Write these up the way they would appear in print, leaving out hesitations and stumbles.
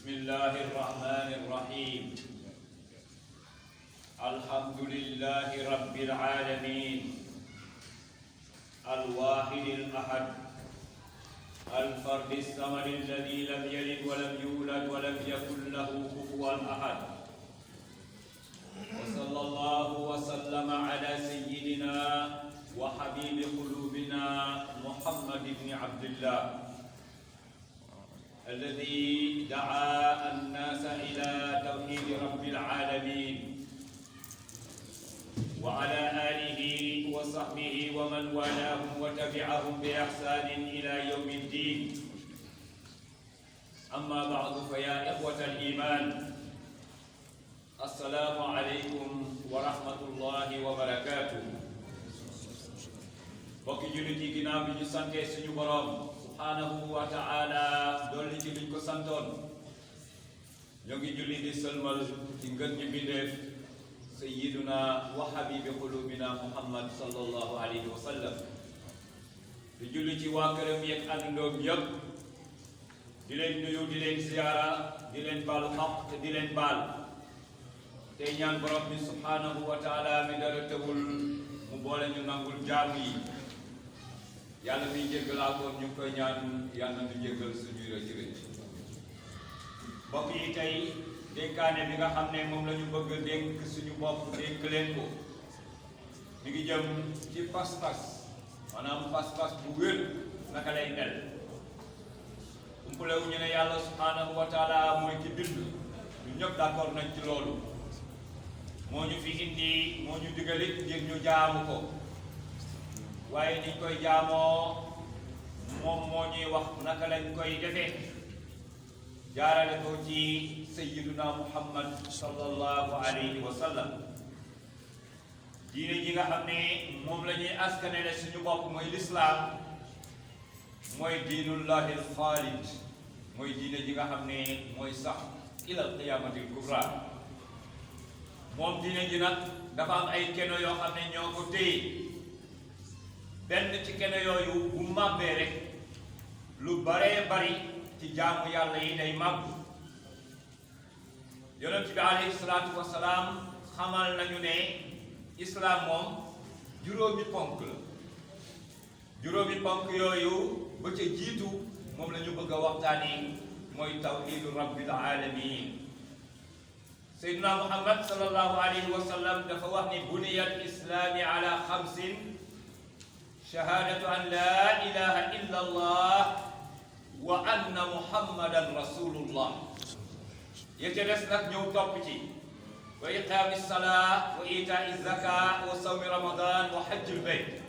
بسم الله الرحمن الرحيم الحمد لله رب العالمين الواحد الأحد الفرد الصمد الذي لم يلد ولم يولد ولم يكن له كفوا أحد وصلى الله وسلم على سيدنا وحبيب قلوبنا محمد بن عبد الله الذي دعا الناس إلى توحيد رب العالمين وعلى آله وصحبه ومن والاهم وتبعهم بإحسان إلى يوم الدين. أما بعد فيا إخوة الإيمان السلام عليكم ورحمة الله وبركاته. bokki jullit yi ginnaaw bi ñu sante suñu borom subhanahu wa ta'ala dolli ci liñ ko santoon ñoo ngi julli di sëlmal ci ngën ñi bindeef sayyiduna wa habibi qulubina muhammad sallallahu alayhi wa sallam di julli ci waa këram yeeg àndandoom yëpp di leen nuyu di leen ziyaara di leen baal xaq te di leen baal tey ñaan borom bi subhanahu wa ta'ala mi dara tëwul mu boole ñu nangul jaamu yi yàlla miy jéggalaa koon ñu ngi koy ñaan yàlla ñu jéggal suñuy rëcc rëcc. mbokk yi tey dénkaane bi nga xam ne moom la ñu bëgg a dénk suñu bopp dénk leen ko mi ngi jëm ci pas-pas maanaam pas-pas bu wér naka lay mel. umpalewu ñu ne yàlla subhanahu wa taala mooy ki bind ñu ñëpp d'accord nañ ci loolu moo ñu fi indi moo ñu digalit ngir ñu jaamu ko waaye niñ koy jaamoo moom moo ñuy wax naka lañ koy defee jaarale ko ci sayyiduna muhammad sallallahu alayhi wa sallam. diine ji nga xam ne moom la ñuy askanele suñu bopp mooy lislaam mooy diinullahi alxaalid mooy diine ji nga xam ne mooy sax ilal qiyaamatil kubra. moom diine ji nag dafa am ay keno yoo xam ne ñoo ko téye. benn ci kene yooyu bu màbbee rek lu baree bari ci jaamu yàlla yi day màbb. yonent bi alayhi salaatu wasalaam xamal nañu ne islaam moom juróomi ponk la. juróomi ponk yooyu ba ca jiitu moom la ñu bëgg a waxtaani mooy tawhidu rabbil alamin. sayyiduna muhammad sallallahu alayhi wa sallam dafa wax ni buniya al islaami ala xamsin shahadatu an la ilaha illa allah wa anna muhammadan rasulullah. yecce des nag ñëw topp ci wa iqaami salaa wa itaa zaka wa sawmi ramadan wa hajjul bayt.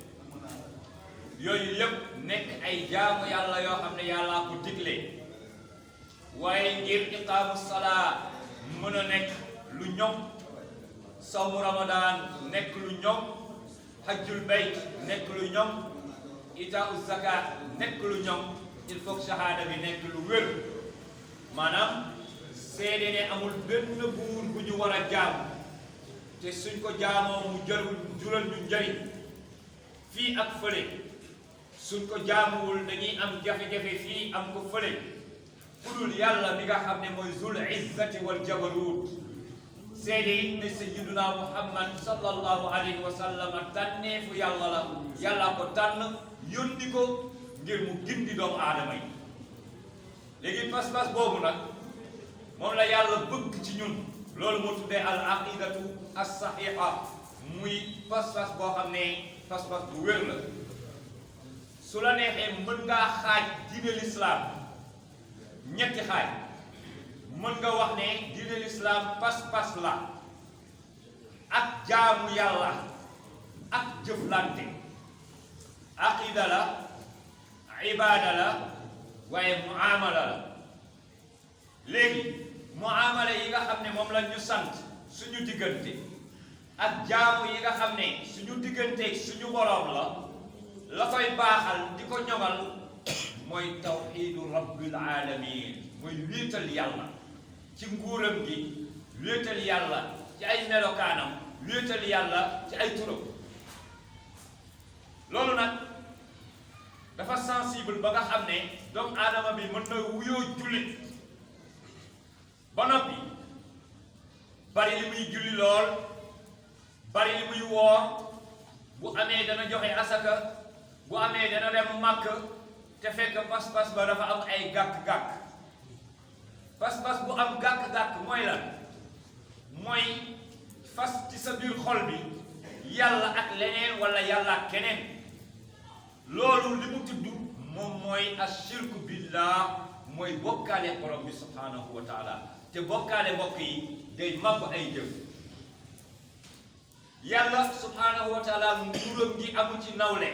yooyu yëpp nekk ay jaamu yàlla yoo xam ne yàllaa ko digle waaye ngir iqaamu salaa mën a nekk lu ñoŋ sawmu ramadan nekk lu ñoŋ hajjul bayt nekk lu ñoŋ itaau zakat nekk lu ñoŋ il faut que shahada bi nekk lu wér maanaam seede ne amul benn buur bu ñu war a jaam te suñ ko jaamoo mu jural ñu njariñ fii ak fële suñ ko jaamuwul dañuy am jafe-jafe fii am ko fële ku dul yàlla mi nga xam ne mooy zul izzati wal jabarut. seede it ne sayyiduna muhammad sallallahu alayhi wa sallam tànneefu yàlla la yàlla ko tànn yónni ko ngir mu gindi doomu aadama yi. léegi pas-pas boobu nag moom la yàlla bëgg ci ñun loolu moo tuddee al aqidatu as saxiixa muy pas-pas boo xam ne pas-pas bu wér la. su la neexee mën ngaa xaaj diine lislaam ñetti xaaj. mën nga wax ne diine lislaam pas-pas la ak jaamu yàlla ak jëflante. aqida la ibaada la waaye muamala la. léegi muamala yi nga xam ne moom la ñu sant suñu diggante ak jaamu yi nga xam ne suñu digganteeg suñu boroom la koy baaxal di ko ñoŋal mooy tawxiidu rabbil alamin mooy wéetal yàlla ci nguuram gi, wéetal yàlla ci ay melokaanam, wéetal yàlla ci ay turam. loolu nag dafa sensible ba nga xam ne doomu aadama bi mën na wuyoo jullit muy julli lool bari li muy woor bu amee dana joxe asaka bu amee dana dem màkk te fekk pas-pas ba dafa am ay gàkk-gàkk pas-pas bu am gàkk-gàkk mooy lan mooy fas ci sa biir xol bi yàlla ak leneen wala yàlla ak keneen loolu li mu tudd moom mooy ashirku billah mooy bokkaale borom bi subhanahu wa taala te bokkaale mbokk yi day màbb ay jëf yàlla subhanahu wa taala nguuram gi amu ci nawle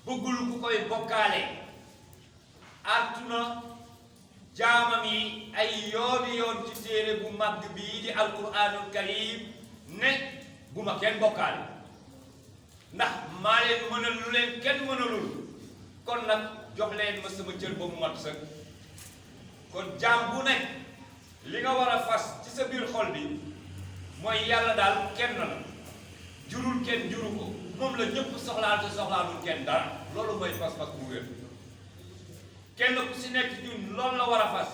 bëggul ku koy bokkaale artuna jaamam yi ay yooni yoon ci téere bu màgg bii di alquranul karim ne bu ma kenn bokkaale ndax maa leen mënal lu leen kenn mënalul kon nag jox leen ma sama cër ba mu mat sëkk kon jaam bu nekk li nga war a fas ci sa biir xol bi mooy yàlla daal kenn la jurul kenn juru ko moom la ñëpp soxlaal te soxlaalul kenn dara loolu mooy fas-fas bu wér kenn ku si nekk ñun loolu la war a fas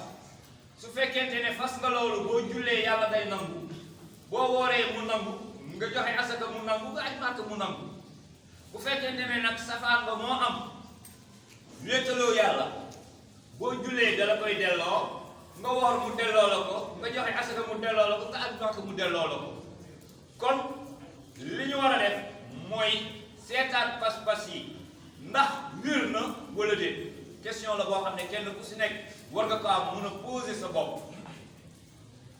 su fekkente ne fas nga loolu boo jullee yàlla day nangu boo wooree mu nangu nga joxe asaka mu nangu nga aj màkk mu nangu bu fekkente ne nag safaan ba moo am wéetaloo yàlla boo jullee dala koy delloo nga woor mu delloo la ko nga joxe asaka mu delloo la ko nga aj màkk mu delloo la ko kon li ñu war a def mooy seetaat pas-pas yi ndax wér na wala déet question la boo xam ne kenn ku si nekk war nga ko am mun a poser sa bopp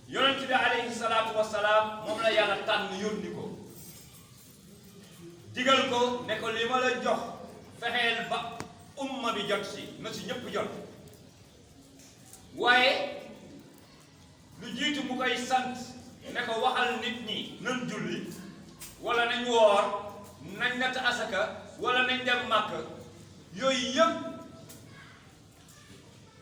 yonent bi alayhi salaatu wasalaam moom la yàlla tànn yónni ko digal ko ne ko li ma la jox fexeel ba umma bi jot si na si ñëpp jot waaye lu jiitu mu koy sant ne ko waxal nit ñi nan julli wala nañ woor nañ natt asaka wala nañ dem màkk yooyu yëpp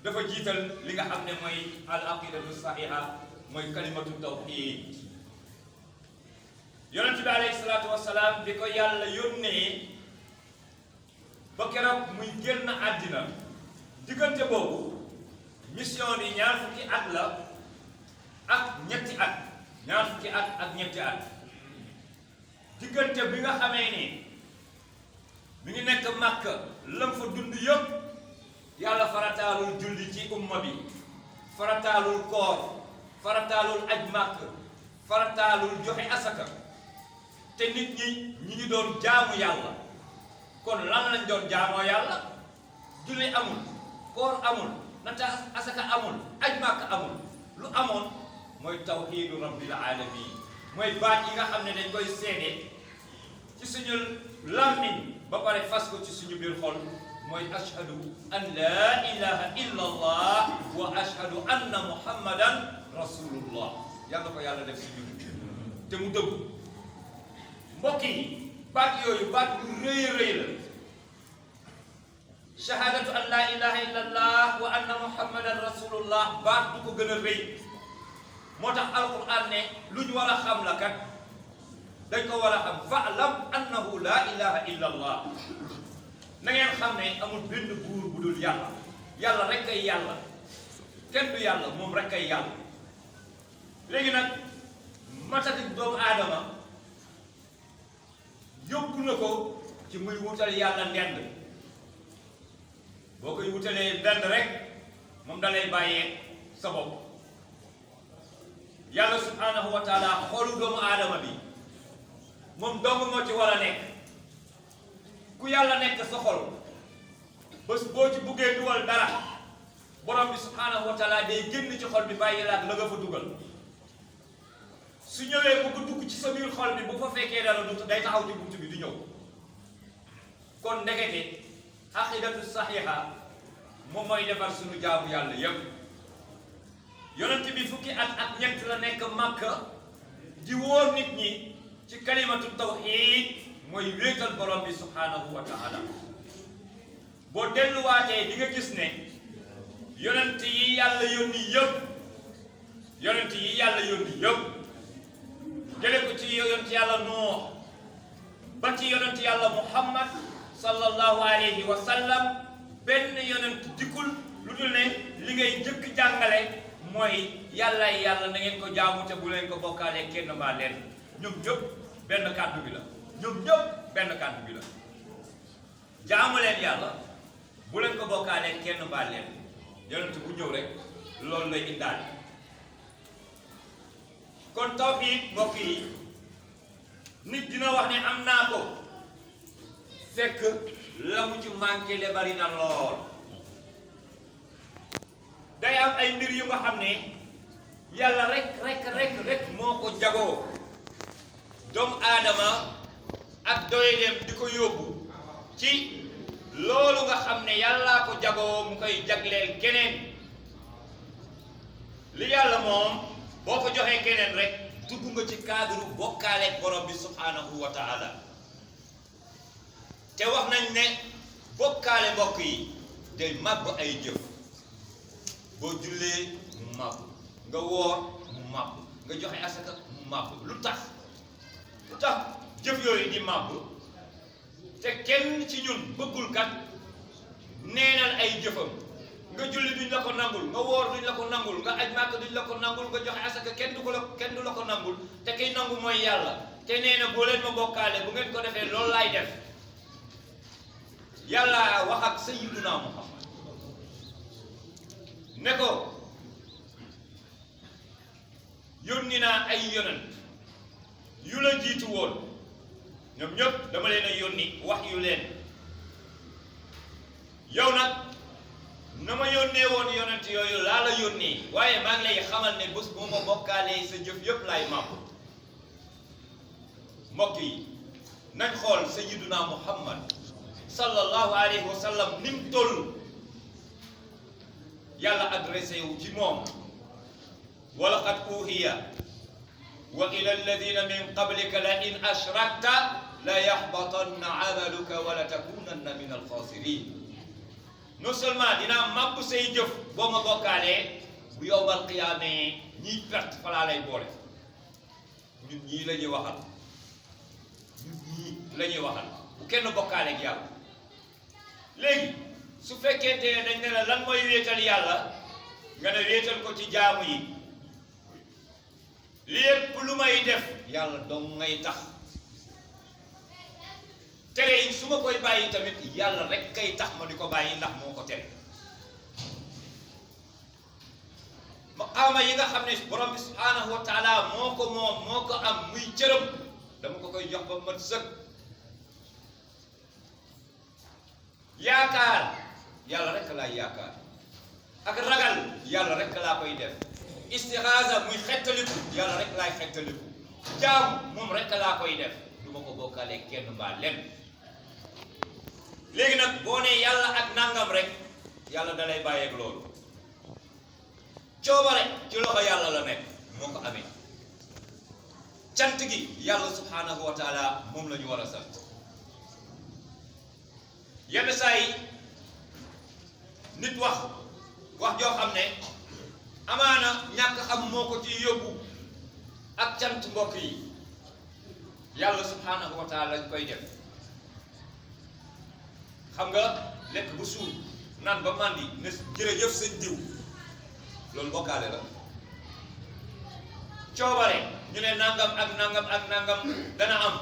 dafa jiital li nga xam ne mooy al aqidatu sahiha mooy kalimatu tawhid yonent bi alayhi salaatu wasalaam bi ko yàlla yónnee ba keroog muy génn àddina diggante boobu mission bi ñaar fukki at la ak ñetti at ñaar fukki at ak ñetti at diggante bi nga xamee ne mi ngi nekk màkk lam fa dund yëpp yàlla farataalul julli ci umma bi farataalul koor farataalul aj màkk farataalul joxe asaka te nit ñi ngi doon jaamu yàlla kon lan lañ doon jaamoo yàlla julli amul koor amul nata asaka amul aj màkk amul lu amoon mooy tawhidu rabbil alamin mooy baat yi nga xam ne dañ koy seede ci suñu làmmiñ ba pare fas ko ci suñu biir xol mooy ashhadu an la ilaha illa allah wa ashhadu anna muhammadan rasulullah yàlla ko yàlla def si ñun te mu dëgg mbokk yi baat yooyu baat bu rëy rëy la shahadatu an la ilaha illa allah wa anna muhammadan rasulullah baat du ko gën a rëy moo tax alquran ne lu ñu war a xam la kat dañ ko war a xam fa'lam annahu la ilaha illa allah na ngeen xam ne amul benn buur bu dul yàlla yàlla rek kay yàlla kenn du yàlla moom rek kay yàlla léegi nag matati doomu aadama yóbbu na ko ci muy wutal yàlla ndend boo koy wutalee ndend rek moom dalay bàyyee sa bopp yàlla subhanahu wa taala xoolu doomu aadama bi moom dong moo ci war a nekk ku yàlla nekk sa xol bés boo ci buggee dugal dara borom bi subhanahu wa taala day génn ci xol bi bàyyi la ak la nga fa dugal su ñëwee bu ko dugg ci sa biir xol bi bu fa fekkee dara du day taxaw ci buntu bi di ñëw kon ndekete aqidatu saxiixa moom mooy defar suñu jaamu yàlla yépp yonent bi fukki at ak ñett la nekk Makka di wóor nit ñi ci kalimatu tawxiid mooy wéetal borom bi subhanahu wa taala boo delluwaatee di nga gis ne yonent yi yàlla yónni yëpp yonent yi yàlla yónni yëpp jële ko ci yonent yàlla Nuux ba ci yonent yàlla Muhammad sallallahu alayhi wa sallam benn yonent dikkul lu dul ne li ngay jëkk jàngale mooy yàllaay yàlla na ngeen ko jaamu te bu leen ko bokkaalee kenn mbaa leen ñoom ñëpp benn kàddu bi la ñoom ñëpp benn kàddu bi la jaamu leen yàlla bu leen ko bokkaalee kenn mbaa leen yonent bu ñëw rek loolu lay indaale kon tawhiid mbokk yi nit dina wax ne am naa ko fekk la mu ci manqué le bari na lool day am ay mbir yu nga xam ne yàlla rek moo ko jagoo doomu aadama ak doyleem di ko yóbbu ci loolu nga xam ne yàllaa ko jagoo mu koy jagleel keneen li yàlla moom boo ko joxee keneen rek dugg nga ci cadre bokkaaleeg borom bi subhanahu wa taala te wax nañ ne bokkaale mbokk yi day màbb ay jëf boo jullee mu màbb nga woor mu màbb nga joxe asaka mu màbb lu tax jëf yooyu di màbb te kenn ci ñun bëggul kat neenal ay jëfam nga julli duñ la ko nangul nga woor duñ la ko nangul nga aj màkk duñ la ko nangul nga joxe asaka kenn du la ko nangul te kiy nangu mooy yàlla te nee na boo leen ma bokkaale bu ngeen ko defee loolu laay def yàlla wax ak sayyiduna Muhammad ne ko yónni naa ay yonent yu la jiitu woon ñoom ñëpp dama leen a yónni wax yu leen yow nag na ma yónnee woon yonent yooyu laa la yónnee waaye maa ngi lay xamal ne bés bu ma bokkaalee sa jëf yëpp laay màpp mbokk yi nañ xool sayyiduna Muhammad sallallahu alayhi wa sallam ni mu toll yàlla adressé wu ci moom wa laqad uhiya wa ila alladina min qablika la in ashrakta la yaxbatanna amaluka wa la takunanna min alxaasirin non seulement dinaa màbb say jëf boo ma bokkaalee bu yowmal qiyaamee ñiy perte falaa lay boole ñun ñii la ñuy waxal bu kenn bokkaaleeg yàlla léegi su fekkente ne dañ ne la lan mooy wéetal yàlla nga ne wéetal ko ci jaamu yi lépp lu may def yàlla dong ngay tax tere yi su ma koy bàyyi tamit yàlla rek kay tax ma di ko bàyyi ndax moo ko tere maqaama yi nga xam ne borom bi subhanahu wa taala moo ko moom moo ko am muy cërëm dama ko koy jox ba mat sëkk yaakaar yàlla rek laay yaakaar ak ragal yàlla rek laa koy def istixaasa muy xettaliku yàlla rek laay xettaliku jaamu moom rek laa koy def du ma ko bokkaale kenn mbaa lenn léegi nag boo nee yàlla ak nangam rek yàlla da lay bàyyeeg loolu coobare ci loxo yàlla la nekk moo ko amee cant gi yàlla subhanahu wa taala moom la ñu war a sant yenn saa yi nit wax joo xam ne amaana ñàkk xam moo ko ci yóbbu ak cant mbokk yi yàlla subhanahu wa taala lañ koy def xam nga lekk bu suur naan ba màndi ne jërëjëf sëñ diw loolu bokkaale la coobare ñu ne nangam ak nangam ak nangam dana am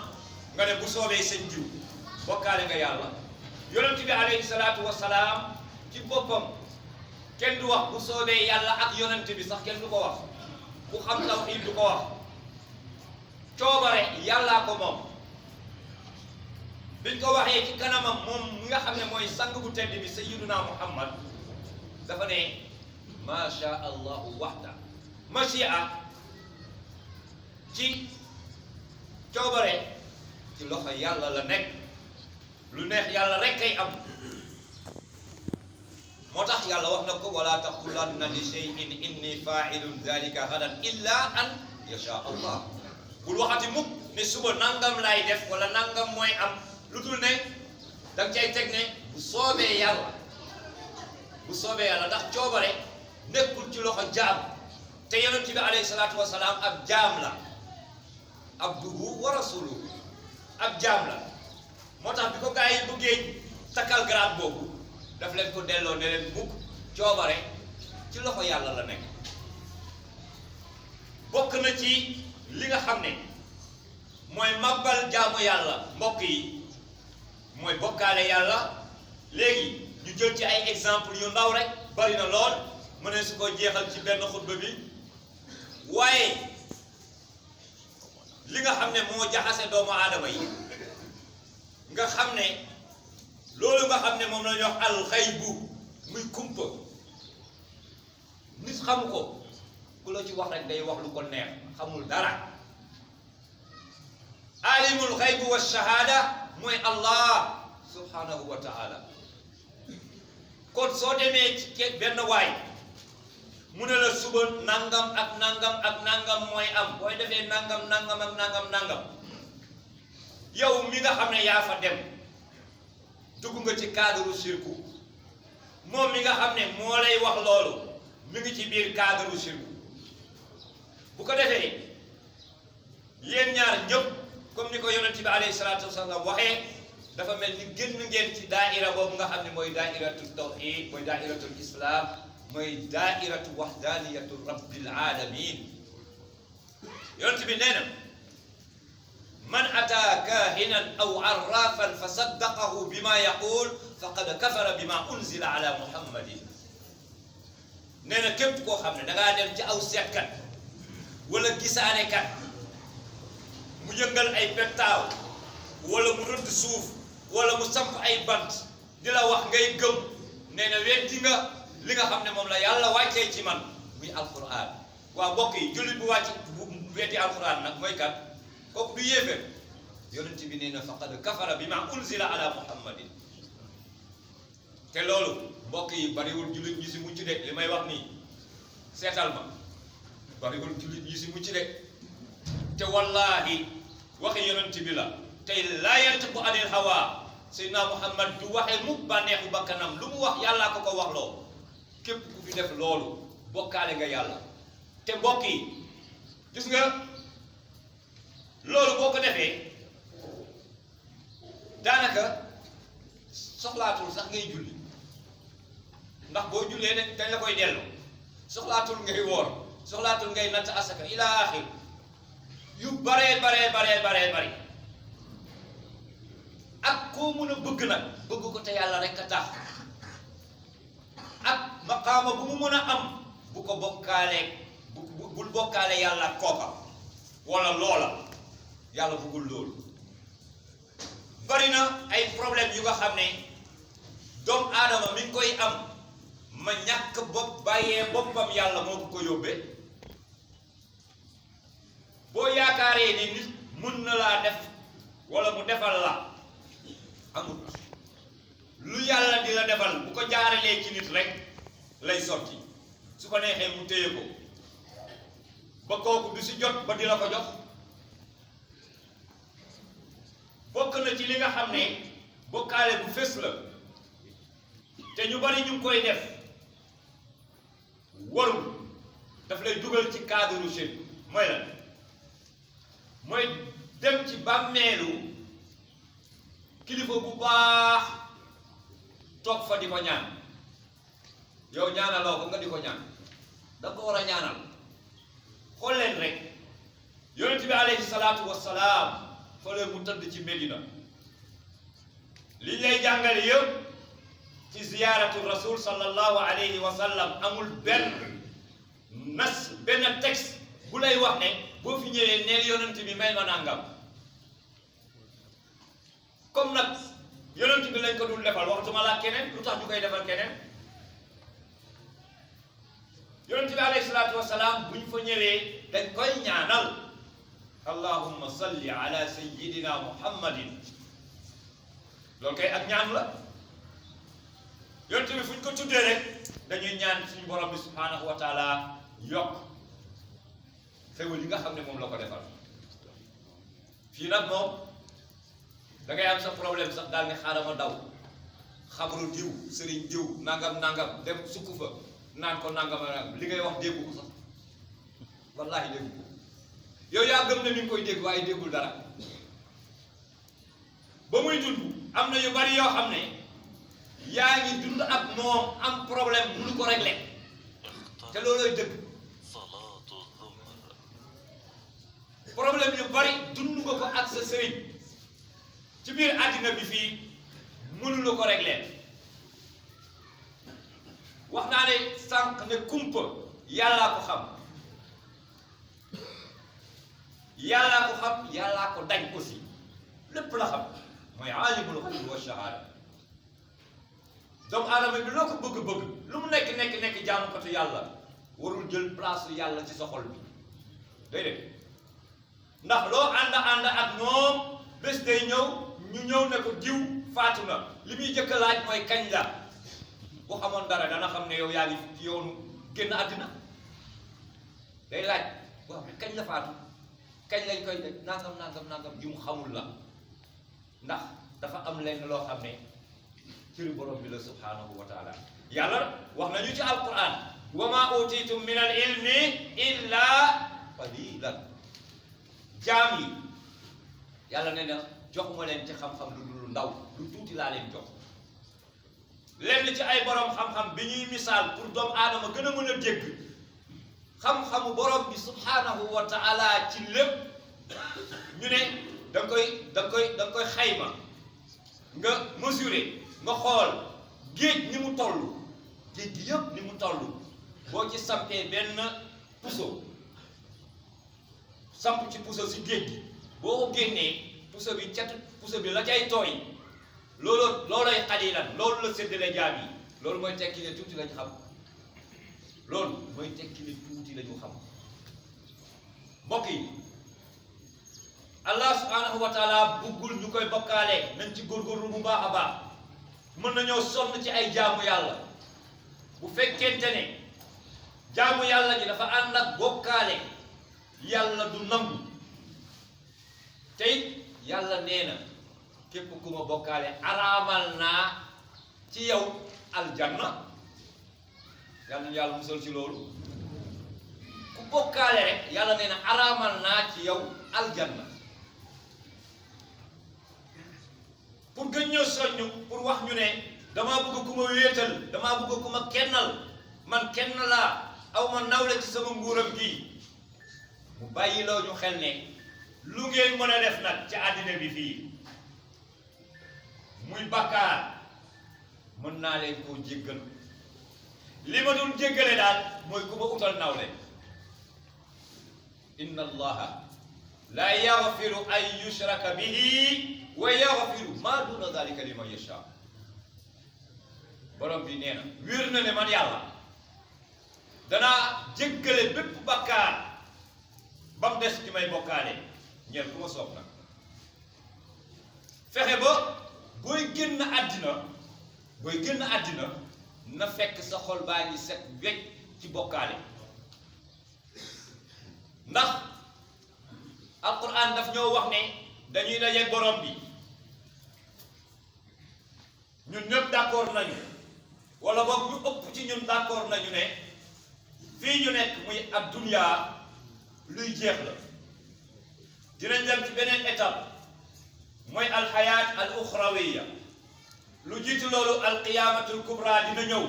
nga ne bu soobee sëñ diw bokkaale nga yàlla yonent bi alayhi salaatu wasalaam ci boppam kenn du wax bu soobee yàlla ak yonent bi sax kenn du ko wax ku xam tawhiid du ko wax coobare yàllaa ko moom biñ ko waxee ci kanamam moom mi nga xam ne mooy sang bu tedd bi sayyiduna Muhammad dafa ne macha allahu waxda machia ci coobare ci loxo yàlla la nekk lu neex yàlla rek kay am moo tax yàlla wax na ko wala taqulanna li shay'in inni fa'ilun dhalika ghadan illa an yasha allah bul waxati mukk ne suba nangam laay def wala nangam mooy am lu dul ne danga cay teg ne bu soobee yàlla ndax coobare nekkul ci loxo jaam te yonent bi alayhi salaatu wasalaam ab jaam la abduhu wa rasuluhu ab jaam la moo tax bi ko gaa yi bëggee takkal grade boobu daf leen ko delloo ne leen mukk coobare ci loxo yàlla la nekk bokk na ci li nga xam ne mooy màbbal jaamu yàlla mbokk yi mooy bokkaale yàlla. léegi ñu jël ci ay exemple yu ndaw rek bari na lool mu ne su ko jeexal ci benn xutba bi waaye li nga xam ne moo jaxase doomu aadama yi nga xam ne loolu nga xam ne moom la ñuy wax alxaybu muy kumpa nit xamu ko ku la ci wax rek day wax lu ko neex xamul dara alimul xaybu wa shahada mooy Allah subhanahu wa ta'ala. kon soo demee ci benn waay mu ne la suba nangam ak nangam ak nangam mooy am booy defee nangam nangam ak nangam yow mi nga xam ne yaa fa dem dugg nga ci cadre shirku moom mi nga xam ne moo lay wax loolu mi ngi ci biir cadre shirku bu ko defee yéen ñaar ñëpp comme ni ko yonent bi alayhi salaatu wasalaam waxee dafa mel ni génn ngeen ci daaira boobu nga xam ne mooy daairatu tawhid mooy daairatul islam mooy daairatu wahdaniyatu rabbil alamin. yonent bi nee na man ata kahinan aw arrafan fa saddaqahu bima yaqul faqad kafara bima unzila ala muhammadin. nee na képp koo xam ne dangaa dem ci aw seetkat wala gisaanekat mu yëngal ay pettaaw wala mu rëdd suuf wala mu samp ay bant di la wax ngay gëm nee na weddi nga li nga xam ne moom la yàlla wàccee ci man muy alquran. waa mbokk yi jullit bu wàcc bu weddi alquran nag mooy kat kooku du yéeféer. yonent bi nee na faqad kafara bima unzila ala muhammadin. te loolu mbokk yi bariwul jullit ñi si mucc de li may wax nii seetal ma bariwul jullit ñi si mucc de te wallahi waxi yonent bi la. tey laa yantiqu anil hawa Seydina Muhammad du waxee mukk bànneexu bakkanam lu mu wax yàllaa ko ko wax loo. képp ku fi def loolu bokkaale nga yàlla. te mbokk yi gis nga loolu boo ko defee daanaka soxlaatul sax ngay julli ndax boo jullee ne dañ la koy dellu soxlaatul ngay woor soxlaatul ngay natt asaka ila axir yu baree bari ak koo mën a bëgg nag bëgg ko te yàlla rek a tax ak maqaama bu mu mën a am bu ko bokkaalee bul bokkaale yàlla kooka wala loola yàlla bëggul loolu. bari na ay problème yu nga xam ne doomu aadama mi ngi koy am ma ñàkk bopp bàyyee boppam yàlla moo ko ko yóbbee. boo yaakaaree ni nit mun na laa def wala mu defal la amut lu yàlla di la defal bu ko jaaralee ci nit rek lay sotti su ko neexee mu téye ko ba kooku du si jot ba di la ko jox. bokk na ci li nga xam ne bokkaale bu fés la te ñu bari ñu ngi koy def warul daf lay dugal ci cadre shirk mooy la mooy dem ci bàmmeelu kilifa bu baax toog fa di ko ñaan yow ñaanaloo ko nga di ko ñaan da ko war a ñaanal. xool leen rek yonent bi alayhi salaatu wassalaam fële mu tëdd ci Medina li lay jàngale yëpp ci ziyaaratu rasul sallallahu alayhi wa sallam amul benn nas benn texte bu lay wax ne boo fi ñëwee neel yonent bi may ma nangam. comme nag yonent bi lañ ko dul defal waxtuma la keneen lu tax ñu koy defal keneen. yonent bi alayhi salaatu wasalaam bu ñu fa ñëwee dañ koy ñaanal allahumma salli ala sayyidina muhammadin loolu kay ak ñaan la. yonent bi fu ñu ko tuddee rek dañuy ñaan suñu borom bi subhanahu wa taala yokk xéwal yi nga xam ne moom la ko defal. fii nag moom da ngay am sa problème sax daal ne xaaral ma daw xabru diw sëriñ diw nangam dem sukk fa naan ko nangam li ngay wax déggu ko sax wallaahi déggu ko yow yaa gëm ne mi ngi koy dégg waaye déggul dara. ba muy dund am na yu bari yoo xam ne yaa ngi dund ak moom am problème mënu ko régler te loolooy dëgg. problème yu bari dund nga ko ak sa sëriñ ci biir àddina bi fii mënula ko régler wax naa ne sànq ne kumpa yàllaa ko xam yàllaa ko dañ aussi lépp la xam mooy aalimul ghaybi wa shahaada doomu aadama bi loo ko bëgg-bëgg lu mu nekk jaamukatu yàlla warul jël place yàlla ci sa xol bi déedéet ndax loo ànd ak moom bés day ñëw ñu ñëw ne ko diw faatu na li muy jëkk laaj mooy kañ la bu xamoon dara dana xam ne yow yaa ngi ci yoonu génn àddina day laaj waaw mais kañ la faatu kañ lañ koy def nangam yu mu xamul la ndax dafa am lenn loo xam ne cëri borom bi la subhanahu wa taala yàlla wax nañu ci alquran wa ma utitum min al ilmi illa qalilan jaam yi yàlla nee na joxuma leen ci xam-xam lu ndaw lu tuuti laa leen jox lenn ci ay borom xam-xam bi ñuy misaal pour doomu aadama gën a mën a dégg xam-xamu borom bi subhanahu wa taala ci lépp ñu ne da nga koy xayma nga mesurer nga xool géej ni mu toll géej gi yëpp ni mu toll boo ci sampee benn puso samp ci puso si géej gi boo ko génnee puso bi cat puso bi la cay tooy loolooy xalilan loolu la séddale jaam yi loolu mooy tekki ne tuuti lañu xam loolu mooy tekki ne tuuti lañu xam mbokk yi Allah subhanahu wa taala buggul ñu koy bokkaale nañ ci góorgóorlu bu baax a baax mën nañoo sonn ci ay jaamu yàlla bu fekkente ne jaamu yàlla ji dafa ànd ak bokkaale yàlla du nangu te it yàlla nee na képp ku ma bokkaale araamal naa ci yow aljanna yàlla na yàlla musal ci loolu ku bokkaale rek yàlla nee na araamal naa ci yow aljanna pour gën ñoo soññu pour wax ñu ne damaa bëgg ku ma wéetal damaa bëgg ku ma kennal man kenn laa aw ma nawle ci sama nguuram gi mu bàyyiloo ñu xel ne lu ngeen mën a def nag ci àddina bi fii muy bàkkaar mën naa leen koo jéggal li ma doon jéggale daal mooy ku ma utal nawle inna allaha la yaghfiru an yushraka bihi wa yaghfiru ma duna dhalika liman yasha borom bi nee na wér na ne man yàlla danaa jéggale bépp bàkkaar ba mu des ci may bokkaale ñeer ku ma soob nag fexe ba booy génn àddina na fekk sa xol baa ngi set wecc ci bokkaale ndax alquran daf ñoo wax ne dañuy dajeek borom bi ñun ñëpp d'accord nañu wala boog ñu ëpp ci ñun d'accord nañu ne fii ñu nekk muy ad dunya luy jeex la dinañ dem ci beneen étape mooy alxayaat al uxrawiya lu jiitu loolu alqiyaamatul kubra dina ñëw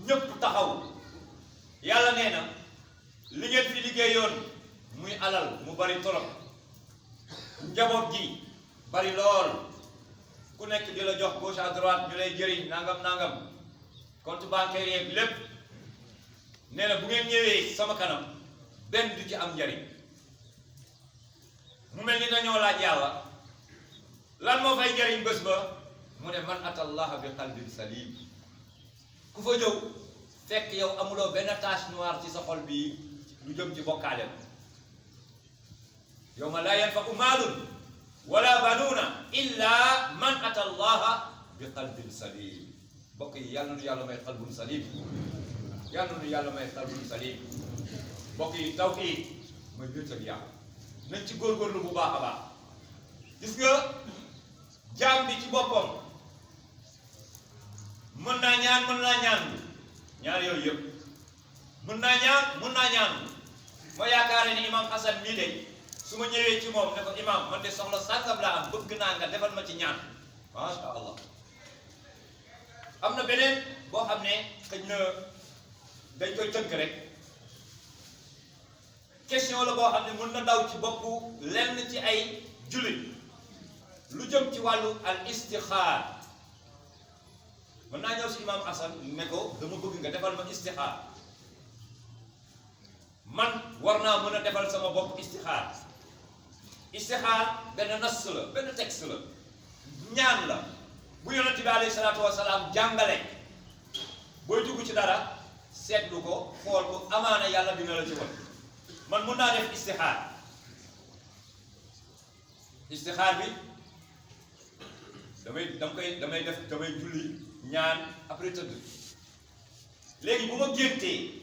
ñëpp taxaw yàlla nee na li ngeen fi liggéeyoon muy alal mu bari torop njaboot gi bari lool ku nekk di la jox gauche à droite ñu lay jëriñ nangam compte bancaire yeeg lépp nee na bu ngeen ñëwee sama kanam benn du ci am njariñ mu mel ni dañoo laaj yàlla lan moo fay njariñ bés ba mu ne man atallaha bi qalbin salim ku fa ñëw fekk yow amuloo benn tache noire ci sa xol bii lu jëm ci bokkaale yawma laa yanfa'u maalun wala banuuna illa man atallaha bi qalbin salim mbokk yi yàlla nu yàlla may qalbun salim yàlla nu yàlla may qalbun salim mbokk yi tawhiid mooy wéetal yàlla nañ ci góorgóorlu bu baax a baax gis nga jaam bi ci boppam mën naa ñaan ñaar yooyu yëpp mën naa ñaan ma yaakaar ni imam Hassan mii de su ma ñëwee ci moom ne ko imam man de soxla sàngam laa am bëgg naa nga defal ma ci ñaan masha Allah am na beneen boo xam ne xëy na dañ koy tënk rek question la boo xam ne mën na daw ci boppu lenn ci ay jullit lu jëm ci wàllu al istixaar. mën naa ñëw si imam Asan ne ko dama bëgg nga defal ma istixaar man war naa mën a defal sama bopp istixaar. istixaar benn nas la benn texte la ñaan la bu yonent bi alayhi salaatu wasalaam jàngale booy dugg ci dara seetlu ko xool ko amaana yàlla dina la ci won man mun naa def istixaar. istixaar bi damay julli ñaan après tëdd léegi bu ma géntee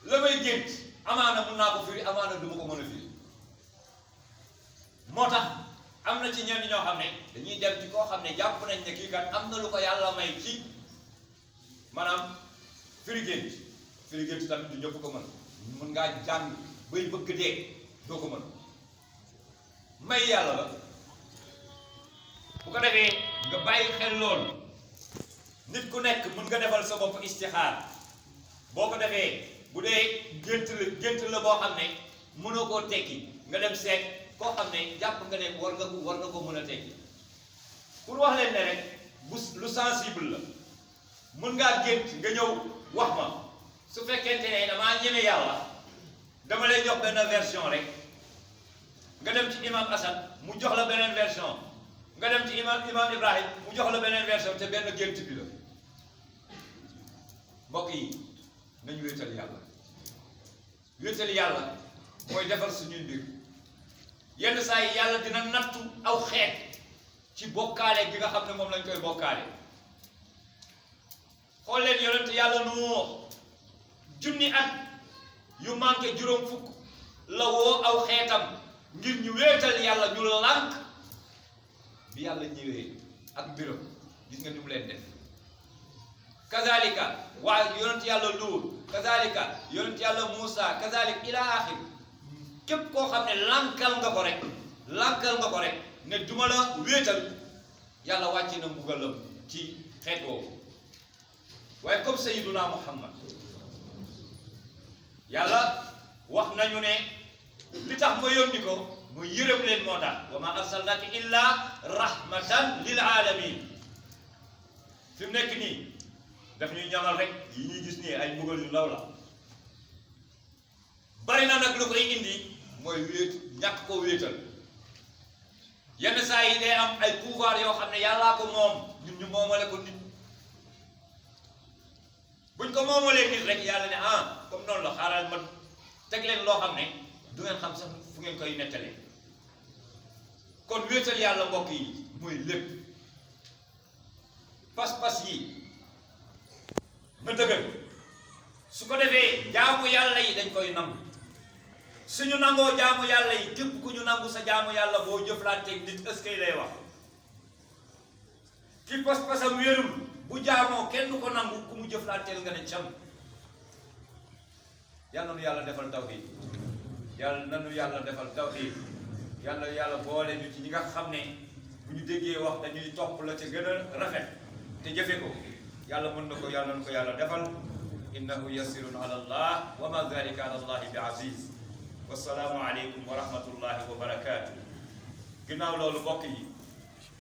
la may gént amaana mun naa ko firi amaana du ma ko mën a firi. moo tax am na ci ñenn ñoo xam ne dañuy dem ci koo xam ne jàpp nañ ne kii kat am na lu ko yàlla may ci maanaam firi gént tamit du ñëpp ko mën mën ngaa jàng bay bëgg dee doo ko mën may yàlla la. bu ko defee nga bàyyi xel loolu nit ku nekk mën nga defal sa bopp istixaar boo ko defee bu dee gént la boo xam ne mënoo koo tekki nga dem seet koo xam ne jàpp nga ne war nga ko mën a tekki. pour wax leen ne rek lu sensible la mën ngaa gént nga ñëw wax ma su fekkente ne damaa ñeme yàlla dama lay jox benn version rek nga dem ci imam Asan mu jox la beneen version nga dem ci imam Ibrahim mu jox la beneen version te benn gént bi la. mbokk yi nañu wéetal yàlla. wéetal yàlla mooy defar suñuy mbir. yenn saa yi yàlla dina nattu aw xeet ci bokkaale gi nga xam ne moom lañ koy bokkaale. xool leen yonent yàlla Nuux junni at yu manqué juróom fukk la woo aw xeetam ngir ñu wéetal yàlla ñu lànk. bi yàlla ñëwee ak mbiram gis nga ni mu leen def. kazalika waaye yonent yàlla Luut kazalika yonent yàlla Muusa kazalika ila axir képp koo xam ne lànkal nga ko rek ne duma la wéetal yàlla wàcce na mbugalam ci xeet woowu. waaye comme Sayyiduna Muhammad yàlla wax nañu ne li tax ma yónni ko mu yërëm leen moo tax wa ma arsalnaka illa rahmatan lil alamin. fi mu nekk nii daf ñuy ñamal rek yi ñuy gis nii ay mbugal yu ndaw la. bari na nag lu koy indi mooy ñàkk koo wéetal. yenn saa yi day am ay pouvoir yoo xam ne yàllaa ko moom ñun ñu moomale ko nit. buñ ko moomalee nit rek yàlla ne comme noonu la xaaral ma teg leen loo xam ne du ngeen xam sax fu ngeen koy nettalee. kon wéetal yàlla mbokk yi mooy lépp. pas-pas yi na dëgër su ko defee jaamu yàlla yi dañ koy nangu. suñu nangoo jaamu yàlla yi képp ku ñu nangu sa jaamu yàlla boo jëflanteeg nit est-ce que lay wax. ki pas-pasam wérul bu jaamoo kenn du ko nangu ku mu jëflanteel nga ne cam. yal na nu yàlla defal tawhiid. yàlla na nu yàlla defal tawhiid. yàlla boole ñu ci ñi nga xam ne bu ñu déggee wax dañuy topp la ca gën a rafet te jëfe ko. yàlla mën na ko yàlla na ko yàlla defal. innahu yasirun ala allah wa ma zalika ala allahi bi aziz. wassalaamu aleykum wa rahmatullahi wa barakaatu. ginnaaw loolu mbokk yi